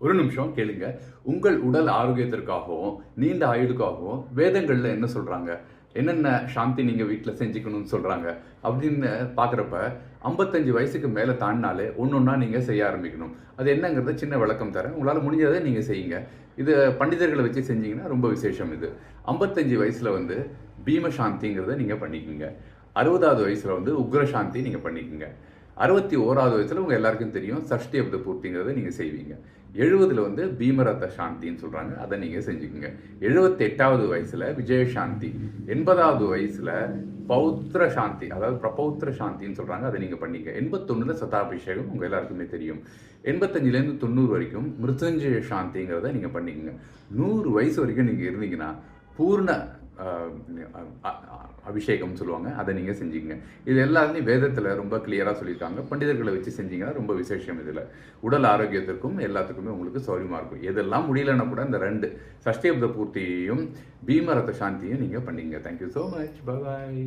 ஒரு நிமிஷம் கேளுங்க. உங்கள் உடல் ஆரோக்கியத்திற்காகவும் நீண்ட ஆயுளுக்காகவும் வேதங்கள்ல என்ன சொல்றாங்க, என்னென்ன சாந்தி நீங்க வீட்டில் செஞ்சுக்கணும்னு சொல்றாங்க அப்படின்னு பார்க்குறப்ப 55 வயசுக்கு மேலே தாண்டினாலே ஒன்றா நீங்கள் செய்ய ஆரம்பிக்கணும். அது என்னங்கிறத சின்ன விளக்கம் தரேன். உங்களால் முடிஞ்சதை நீங்கள் செய்யுங்க. இது பண்டிதர்களை வச்சு செஞ்சீங்கன்னா ரொம்ப விசேஷம். இது 55 வயசில் வந்து பீம சாந்திங்கிறத நீங்கள் பண்ணிக்கோங்க. 60வது வயசில் வந்து உக்ர சாந்தி நீங்கள் பண்ணிக்கோங்க. 61வது வயசில் உங்கள் எல்லாருக்கும் தெரியும் சஷ்டி அப்த பூர்த்திங்கிறத நீங்கள் செய்வீங்க. 70ல் வந்து பீமரத்த சாந்தின்னு சொல்கிறாங்க, அதை நீங்கள் செஞ்சுக்கோங்க. 78வது வயசில் விஜய சாந்தி, 80வது வயசில் பௌத்திர சாந்தி, அதாவது பிரபௌத்திர சாந்தின்னு சொல்கிறாங்க, அதை நீங்கள் பண்ணிக்க. 81ல் சதாபிஷேகம் உங்கள் எல்லாருக்குமே தெரியும். 85லேருந்து 90 வரைக்கும் மிருத்யுஞ்சய சாந்திங்கிறத நீங்கள் பண்ணிக்கோங்க. 100 வயசு வரைக்கும் நீங்கள் இருந்தீங்கன்னா பூர்ண அபிஷேகம் சொல்லுவாங்க, அதை நீங்கள் செஞ்சீங்க. இது எல்லாத்தையும் வேதத்தில் ரொம்ப கிளியராக சொல்லியிருக்காங்க. பண்டிதர்களை வச்சு செஞ்சீங்கன்னா ரொம்ப விசேஷம். இதில் உடல் ஆரோக்கியத்திற்கும் எல்லாத்துக்குமே உங்களுக்கு சௌரியமாக இருக்கும். எதெல்லாம் முடியலன்னா கூட இந்த 2 சஷ்டி அப்த பூர்த்தியையும் பீமரத்த சாந்தியும் நீங்கள் பண்ணிங்க. Thank you so much. பாய்.